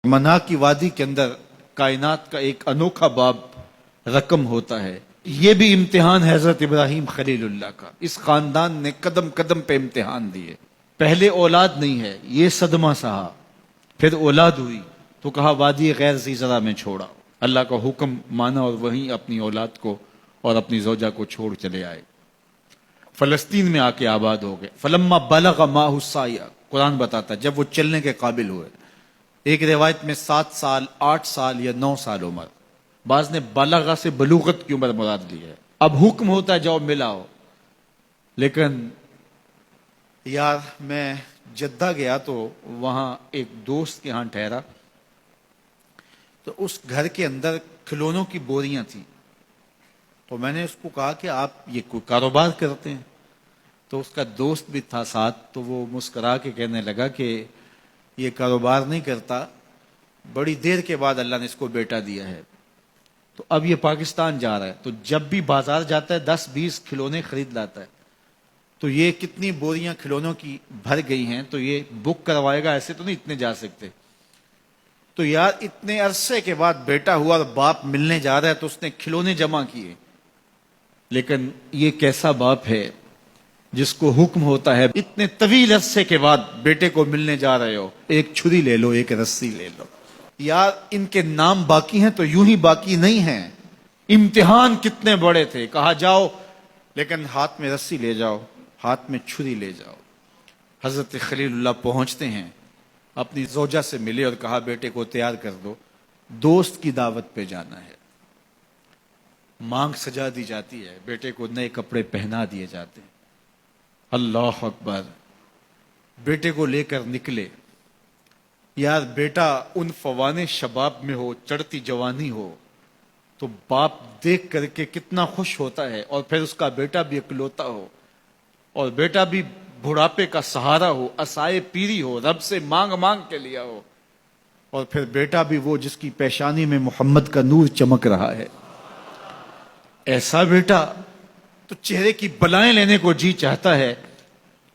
منا کی وادی کے اندر کائنات کا ایک انوکھا باب رقم ہوتا ہے. یہ بھی امتحان حضرت ابراہیم خلیل اللہ کا. اس خاندان نے قدم قدم پہ امتحان دیے. پہلے اولاد نہیں ہے، یہ صدمہ سہا. پھر اولاد ہوئی تو کہا وادی غیر ذی زرع میں چھوڑا. اللہ کا حکم مانا اور وہیں اپنی اولاد کو اور اپنی زوجہ کو چھوڑ چلے آئے. فلسطین میں آ کے آباد ہو گئے. فلما بلغ ماہ السعی، قرآن بتاتا جب وہ چلنے کے قابل ہوئے. ایک روایت میں 7 سال 8 سال یا 9 سال عمر، بعض نے بلغہ سے بلوغت کی عمر مراد لی ہے. اب حکم ہوتا ہے جاؤ ملاؤ. لیکن یار میں جدہ گیا تو وہاں ایک دوست کے ہاں ٹھہرا، تو اس گھر کے اندر کھلونوں کی بوریاں تھیں. تو میں نے اس کو کہا کہ آپ یہ کوئی کاروبار کرتے ہیں؟ تو اس کا دوست بھی تھا ساتھ، تو وہ مسکرا کے کہنے لگا کہ یہ کاروبار نہیں کرتا، بڑی دیر کے بعد اللہ نے اس کو بیٹا دیا ہے. تو اب یہ پاکستان جا رہا ہے، تو جب بھی بازار جاتا ہے 10-20 کھلونے خرید لاتا ہے. تو یہ کتنی بوریاں کھلونوں کی بھر گئی ہیں، تو یہ بک کروائے گا، ایسے تو نہیں اتنے جا سکتے. تو یار اتنے عرصے کے بعد بیٹا ہوا اور باپ ملنے جا رہا ہے، تو اس نے کھلونے جمع کیے. لیکن یہ کیسا باپ ہے جس کو حکم ہوتا ہے اتنے طویل عرصے کے بعد بیٹے کو ملنے جا رہے ہو، ایک چھری لے لو، ایک رسی لے لو. یار ان کے نام باقی ہیں تو یوں ہی باقی نہیں ہیں. امتحان کتنے بڑے تھے. کہا جاؤ، لیکن ہاتھ میں رسی لے جاؤ، ہاتھ میں چھری لے جاؤ. حضرت خلیل اللہ پہنچتے ہیں، اپنی زوجہ سے ملے اور کہا بیٹے کو تیار کر دو، دوست کی دعوت پہ جانا ہے. مانگ سجا دی جاتی ہے، بیٹے کو نئے کپڑے پہنا دیے جاتے ہیں. اللہ اکبر. بیٹے کو لے کر نکلے. یار بیٹا ان فوان شباب میں ہو، چڑھتی جوانی ہو، تو باپ دیکھ کر کے کتنا خوش ہوتا ہے. اور پھر اس کا بیٹا بھی اکلوتا ہو، اور بیٹا بھی بڑھاپے کا سہارا ہو، عصائے پیری ہو، رب سے مانگ مانگ کے لیا ہو. اور پھر بیٹا بھی وہ جس کی پیشانی میں محمد کا نور چمک رہا ہے. ایسا بیٹا تو چہرے کی بلائیں لینے کو جی چاہتا ہے.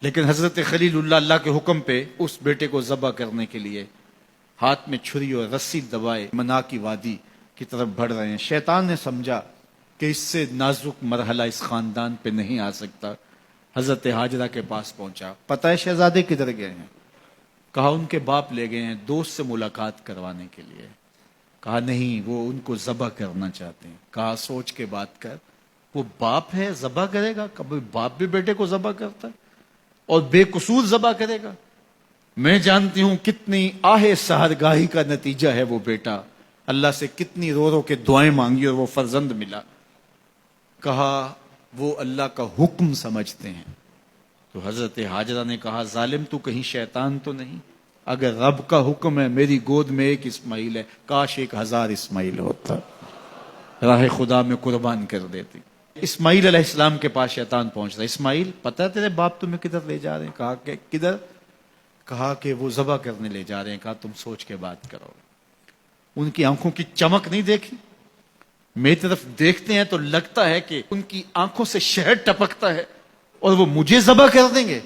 لیکن حضرت خلیل اللہ اللہ کے حکم پہ اس بیٹے کو ذبح کرنے کے لیے ہاتھ میں چھری اور رسی دبائے منا کی وادی کی طرف بڑھ رہے ہیں. شیطان نے سمجھا کہ اس سے نازک مرحلہ اس خاندان پہ نہیں آ سکتا. حضرت حاجرہ کے پاس پہنچا. پتہ ہے شہزادے کدھر گئے ہیں؟ کہا ان کے باپ لے گئے ہیں دوست سے ملاقات کروانے کے لیے. کہا نہیں، وہ ان کو ذبح کرنا چاہتے ہیں. کہا سوچ کے بات کر، وہ باپ ہے ذبح کرے گا؟ کبھی باپ بھی بیٹے کو ذبح کرتا ہے اور بے قصور ذبح کرے گا؟ میں جانتی ہوں کتنی آہ سحرگاہی کا نتیجہ ہے وہ بیٹا. اللہ سے کتنی رو رو کے دعائیں مانگی اور وہ فرزند ملا. کہا وہ اللہ کا حکم سمجھتے ہیں. تو حضرت حاجرہ نے کہا ظالم تو کہیں شیطان تو نہیں؟ اگر رب کا حکم ہے، میری گود میں ایک اسماعیل ہے، کاش 1000 اسماعیل ہوتا، راہ خدا میں قربان کر دیتی. اسماعیل علیہ السلام کے پاس شیطان پہنچتا. اسماعیل پتہ ہے تیرے باپ تمہیں کدھر لے جا رہے ہیں؟ کہا کہ کدھر؟ کہا کہ وہ ذبح کرنے لے جا رہے ہیں. کہا تم سوچ کے بات کرو. ان کی آنکھوں کی چمک نہیں دیکھی؟ میری طرف دیکھتے ہیں تو لگتا ہے کہ ان کی آنکھوں سے شہد ٹپکتا ہے اور وہ مجھے ذبح کر دیں گے.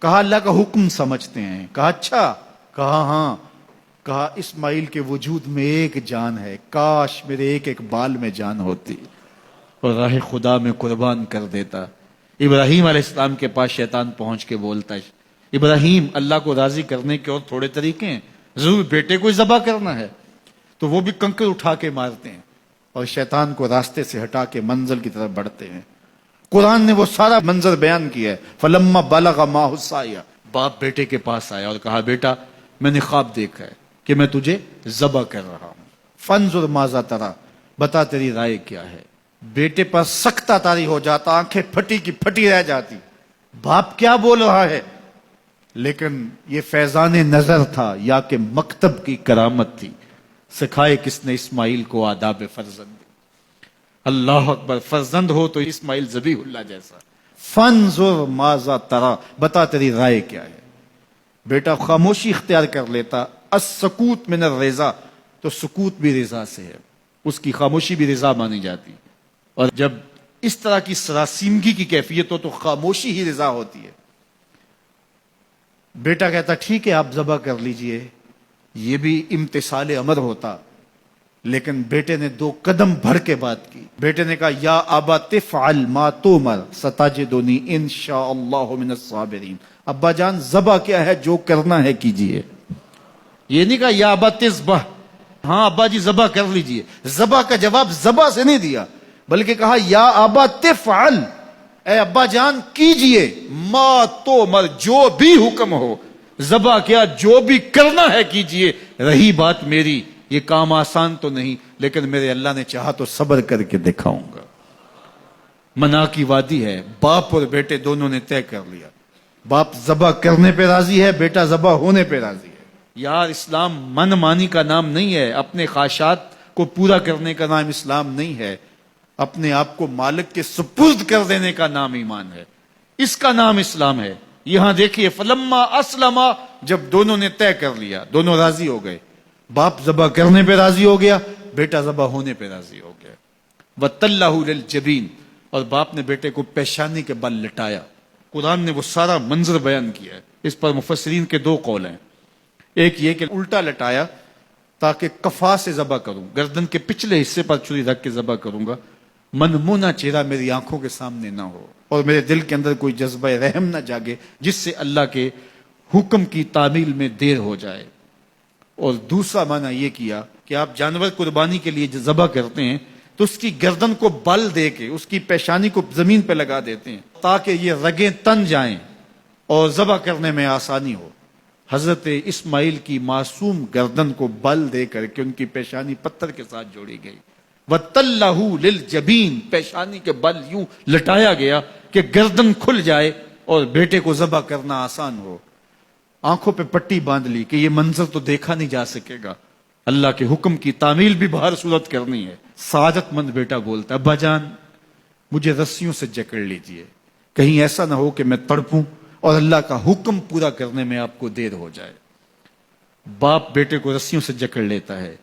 کہا اللہ کا حکم سمجھتے ہیں. کہا اچھا. کہا ہاں. کہا اسماعیل کے وجود میں ایک جان ہے، کاش میرے ایک ایک بال میں جان ہوتی اور راہ خدا میں قربان کر دیتا. ابراہیم علیہ السلام کے پاس شیطان پہنچ کے بولتا ہے ابراہیم اللہ کو راضی کرنے کے اور تھوڑے طریقے ہیں، ضرور بیٹے کو ذبح کرنا ہے. تو وہ بھی کنکر اٹھا کے مارتے ہیں اور شیطان کو راستے سے ہٹا کے منزل کی طرف بڑھتے ہیں. قرآن نے وہ سارا منظر بیان کیا ہے. فلما بلغ ماہ السعی، باپ بیٹے کے پاس آیا اور کہا بیٹا میں نے خواب دیکھا ہے کہ میں تجھے ذبح کر رہا ہوں. فانظر ماذا تری، بتا تیری رائے کیا ہے. بیٹے پر سختہ طاری ہو جاتا، آنکھیں پھٹی کی پھٹی رہ جاتی. باپ کیا بول رہا ہے؟ لیکن یہ فیضان نظر تھا یا کہ مکتب کی کرامت تھی. سکھائے کس نے اسماعیل کو آداب فرزند. اللہ اکبر. فرزند ہو تو اسماعیل ذبیح اللہ جیسا. فانظر ماذا تری، بتا تیری رائے کیا ہے. بیٹا خاموشی اختیار کر لیتا. السکوت من الرضا، تو سکوت بھی رضا سے ہے، اس کی خاموشی بھی رضا مانی جاتی. اور جب اس طرح کی سراسیمگی کی کیفیت ہو تو خاموشی ہی رضا ہوتی ہے. بیٹا کہتا ٹھیک ہے آپ ذبح کر لیجئے. یہ بھی امتثال امر ہوتا، لیکن بیٹے نے 2 قدم بڑھ کے بات کی. بیٹے نے کہا یا ابا تفعل ما تؤمر ستجدنی انشاء اللہ من الصابرین. ابا جان ذبح کیا ہے، جو کرنا ہے کیجئے. یہ نہیں کہا یا ابا تذبح، ہاں ابا جی ذبح کر لیجئے. ذبح کا جواب ذبح سے نہیں دیا، بلکہ کہا یا ابا تفعل، اے ابا جان کیجئے، ما تؤمر، جو بھی حکم ہو. ذبح کیا، جو بھی کرنا ہے کیجئے. رہی بات میری، یہ کام آسان تو نہیں، لیکن میرے اللہ نے چاہا تو صبر کر کے دکھاؤں گا. منا کی وادی ہے، باپ اور بیٹے دونوں نے طے کر لیا. باپ ذبح کرنے پہ راضی ہے، بیٹا ذبح ہونے پہ راضی ہے. یار اسلام من مانی کا نام نہیں ہے، اپنے خواہشات کو پورا کرنے کا نام اسلام نہیں ہے، اپنے آپ کو مالک کے سپرد کر دینے کا نام ایمان ہے. اس کا نام اسلام ہے. یہاں دیکھیے فلما اسلما، جب دونوں نے طے کر لیا، دونوں راضی ہو گئے. باپ ذبح کرنے پہ راضی ہو گیا، بیٹا ذبح ہونے پہ راضی ہو گیا. وَتَلَّهُ لِلْجَبِينِ، اور باپ نے بیٹے کو پیشانی کے بل لٹایا. قرآن نے وہ سارا منظر بیان کیا ہے. اس پر مفسرین کے 2 قول ہیں. ایک یہ کہ الٹا لٹایا تاکہ کفا سے ذبح کروں، گردن کے پچھلے حصے پر چھری رکھ کے ذبح کروں گا، منمونا چہرہ میری آنکھوں کے سامنے نہ ہو اور میرے دل کے اندر کوئی جذبہ رحم نہ جاگے جس سے اللہ کے حکم کی تعمیل میں دیر ہو جائے. اور دوسرا معنی یہ کیا کہ آپ جانور قربانی کے لیے جو ذبح کرتے ہیں تو اس کی گردن کو بل دے کے اس کی پیشانی کو زمین پہ لگا دیتے ہیں تاکہ یہ رگیں تن جائیں اور ذبح کرنے میں آسانی ہو. حضرت اسماعیل کی معصوم گردن کو بل دے کر کے ان کی پیشانی پتھر کے ساتھ جوڑی گئی. وَتَلَّهُ لِلْجَبِينِ، پیشانی کے بل یوں لٹایا گیا کہ گردن کھل جائے اور بیٹے کو ذبح کرنا آسان ہو. آنکھوں پہ پٹی باندھ لی کہ یہ منظر تو دیکھا نہیں جا سکے گا، اللہ کے حکم کی تعمیل بھی بہر صورت کرنی ہے. سعادت مند بیٹا بولتا ابا جان مجھے رسیوں سے جکڑ لیجئے، کہیں ایسا نہ ہو کہ میں تڑپوں اور اللہ کا حکم پورا کرنے میں آپ کو دیر ہو جائے. باپ بیٹے کو رسیوں سے جکڑ لیتا ہے،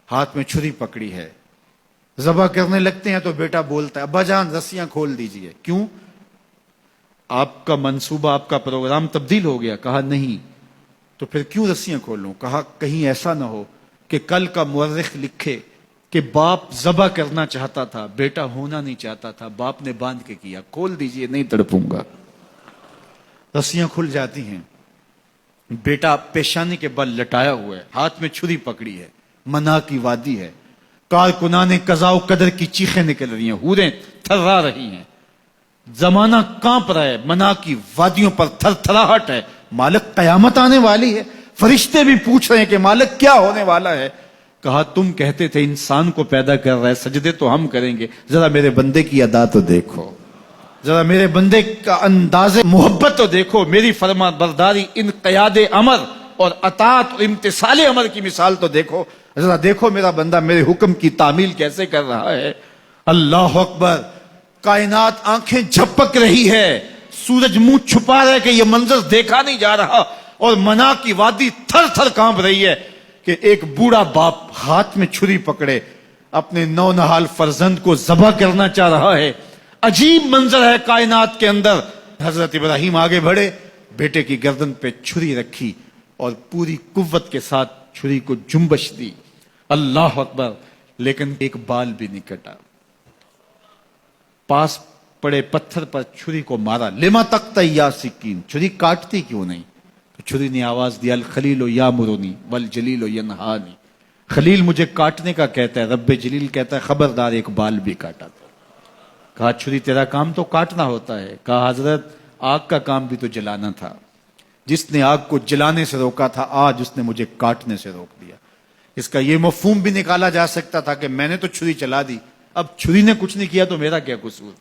ہاتھ میں چھری پکڑی ہے، ذبح کرنے لگتے ہیں تو بیٹا بولتا ہے ابا جان رسیاں کھول دیجئے. کیوں؟ آپ کا منصوبہ، آپ کا پروگرام تبدیل ہو گیا. کہا نہیں. تو پھر کیوں رسیاں کھولوں؟ کہا کہیں ایسا نہ ہو کہ کل کا مورخ لکھے کہ باپ ذبح کرنا چاہتا تھا، بیٹا ہونا نہیں چاہتا تھا، باپ نے باندھ کے کیا. کھول دیجئے، نہیں تڑپوں گا. رسیاں کھل جاتی ہیں. بیٹا پیشانی کے بل لٹایا ہوا ہے، ہاتھ میں چھری پکڑی ہے، منا کی وادی ہے، کارکنان قضاء و قدر کی چیخیں نکل رہی ہیں، حوریں تھرا رہی ہیں، زمانہ کانپ رہا ہے، منا کی وادیوں پر تھر تھراہٹ ہے. مالک قیامت آنے والی ہے. فرشتے بھی پوچھ رہے ہیں کہ مالک کیا ہونے والا ہے. کہا تم کہتے تھے انسان کو پیدا کر رہا ہے، سجدے تو ہم کریں گے، ذرا میرے بندے کی ادا تو دیکھو، ذرا میرے بندے کا انداز محبت تو دیکھو، میری فرما برداری، انقیاد امر اور اطاعت اور امتثال امر کی مثال تو دیکھو، ذرا دیکھو میرا بندہ میرے حکم کی تعمیل کیسے کر رہا ہے. اللہ اکبر. کائنات آنکھیں جھپک رہی ہے، سورج منہ چھپا رہا ہے کہ یہ منظر دیکھا نہیں جا رہا، اور منا کی وادی تھر تھر کانپ رہی ہے کہ ایک بوڑھا باپ ہاتھ میں چھری پکڑے اپنے نو نہال فرزند کو ذبح کرنا چاہ رہا ہے. عجیب منظر ہے کائنات کے اندر. حضرت ابراہیم آگے بڑھے، بیٹے کی گردن پہ چھری رکھی اور پوری قوت کے ساتھ چھری کو جنبش دی. اللہ اکبر. لیکن ایک بال بھی نہیں کٹا. پاس پڑے پتھر پر چھری کو مارا. لما تقطع یا سکین، چھری کاٹتی کیوں نہیں؟ تو چھری نے آواز دیا الخلیل یامرنی والجلیل ینہانی، خلیل مجھے کاٹنے کا کہتا ہے، رب جلیل کہتا ہے خبردار ایک بال بھی کاٹا. کہا چھری تیرا کام تو کاٹنا ہوتا ہے. کہا حضرت آگ کا کام بھی تو جلانا تھا، جس نے آگ کو جلانے سے روکا تھا آج اس نے مجھے کاٹنے سے روک دیا. اس کا یہ مفہوم بھی نکالا جا سکتا تھا کہ میں نے تو چھری چلا دی، اب چھری نے کچھ نہیں کیا تو میرا کیا قصور.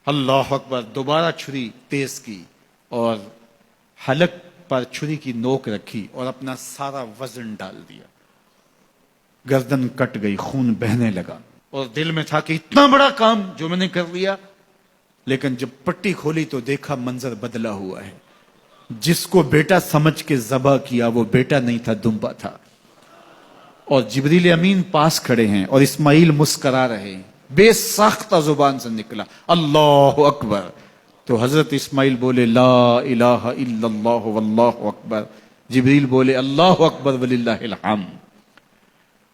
اللہ اکبر. دوبارہ چھری تیز کی اور حلق پر چھری کی نوک رکھی اور اپنا سارا وزن ڈال دیا. گردن کٹ گئی، خون بہنے لگا اور دل میں تھا کہ اتنا بڑا کام جو میں نے کر لیا. لیکن جب پٹی کھولی تو دیکھا منظر بدلا ہوا ہے. جس کو بیٹا سمجھ کے ذبح کیا وہ بیٹا نہیں تھا، دمبا تھا. اور جبریل امین پاس کھڑے ہیں اور اسماعیل مسکرا رہے ہیں. بے ساختہ زبان سے نکلا اللہ اکبر. تو حضرت اسماعیل بولے لا الہ الا اللہ واللہ اکبر. جبریل بولے اللہ اکبر وللہ الحمد۔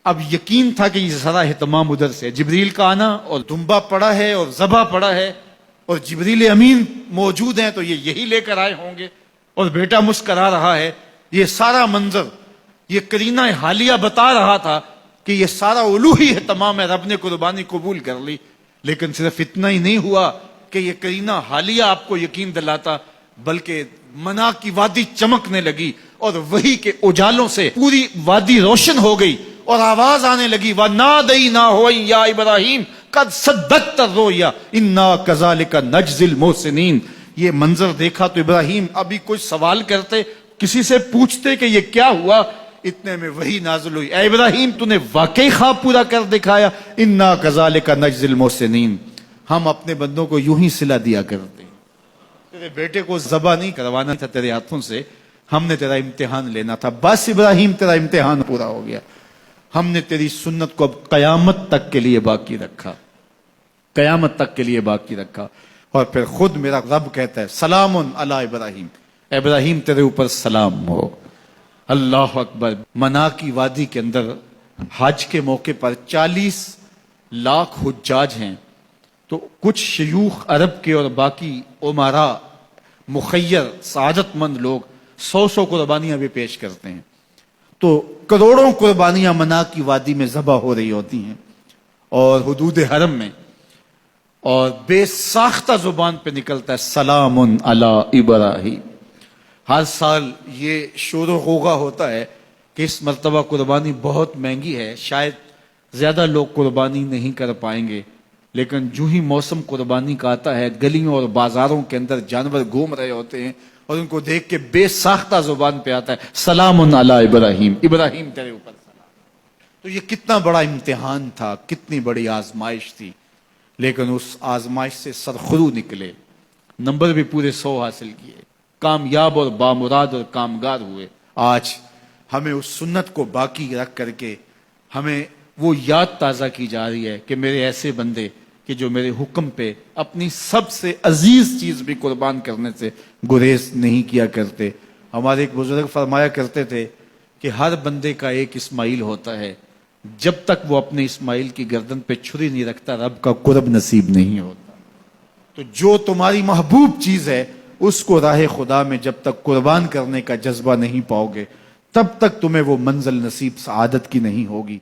اب یقین تھا کہ یہ سارا اہتمام ادھر سے، جبریل کا آنا، اور دمبا پڑا ہے اور ذبح پڑا ہے اور جبریل امین موجود ہیں تو یہ یہی لے کر آئے ہوں گے، اور بیٹا مسکرا رہا ہے۔ یہ سارا منظر، یہ قرینہ حالیہ بتا رہا تھا کہ یہ سارا الوہی اہتمام ہے، رب نے قربانی قبول کر لی۔ لیکن صرف اتنا ہی نہیں ہوا کہ یہ قرینہ حالیہ آپ کو یقین دلاتا، بلکہ منا کی وادی چمکنے لگی اور وہی کے اجالوں سے پوری وادی روشن ہو گئی، اور آواز آنے لگی وَنَادَيْنَاهُ يَا إِبْرَاهِيمُ قَدْ صَدَّقْتَ الرُّؤْيَا إِنَّا كَذَلِكَ نَجْزِي الْمُحْسِنِينَ۔ یہ منظر دیکھا تو ابراہیم ابھی کوئی سوال کرتے، کسی سے پوچھتے کہ یہ کیا ہوا، اتنے میں وہی نازل ہوئی، اے ابراہیم تو نے واقعی خواب پورا کر دکھایا، اِنَّا كَذَلِكَ نَجْزِي الْمُحْسِنِينَ، ہم اپنے بندوں کو یوں ہی صلہ دیا کرتے۔ تیرے بیٹے کو ذبح نہیں کروانا تھا تیرے ہاتھوں سے، ہم نے تیرا امتحان لینا تھا، بس ابراہیم تیرا امتحان پورا ہو گیا۔ ہم نے تیری سنت کو اب قیامت تک کے لیے باقی رکھا، قیامت تک کے لیے باقی رکھا۔ اور پھر خود میرا رب کہتا ہے سلام علی ابراہیم، ابراہیم تیرے اوپر سلام ہو۔ اللہ اکبر۔ منا کی وادی کے اندر حج کے موقع پر 40 لاکھ حجاج ہیں، تو کچھ شیوخ عرب کے اور باقی عمراء مخیر سعادت مند لوگ 100 قربانیاں بھی پیش کرتے ہیں، تو کروڑوں قربانیاں منا کی وادی میں ذبح ہو رہی ہوتی ہیں اور حدود حرم میں، اور بے ساختہ زبان پہ نکلتا ہے سلام علی ابراہیم۔ ہر سال یہ شور و غوغا ہوتا ہے کہ اس مرتبہ قربانی بہت مہنگی ہے، شاید زیادہ لوگ قربانی نہیں کر پائیں گے، لیکن جو ہی موسم قربانی کا آتا ہے گلیوں اور بازاروں کے اندر جانور گھوم رہے ہوتے ہیں اور ان کو دیکھ کے بے ساختہ زبان پہ آتا ہے سلام علی ابراہیم، ابراہیم تیرے اوپر سلام۔ تو یہ کتنا بڑا امتحان تھا، کتنی بڑی آزمائش تھی، لیکن اس آزمائش سے سرخرو نکلے، نمبر بھی پورے 100 حاصل کیے، کامیاب اور بامراد اور کامگار ہوئے۔ آج ہمیں اس سنت کو باقی رکھ کر کے ہمیں وہ یاد تازہ کی جا رہی ہے کہ میرے ایسے بندے کہ جو میرے حکم پہ اپنی سب سے عزیز چیز بھی قربان کرنے سے گریز نہیں کیا کرتے۔ ہمارے ایک بزرگ فرمایا کرتے تھے کہ ہر بندے کا ایک اسماعیل ہوتا ہے، جب تک وہ اپنے اسماعیل کی گردن پہ چھری نہیں رکھتا رب کا قرب نصیب نہیں ہوتا۔ تو جو تمہاری محبوب چیز ہے اس کو راہ خدا میں جب تک قربان کرنے کا جذبہ نہیں پاؤ گے، تب تک تمہیں وہ منزل نصیب سعادت کی نہیں ہوگی۔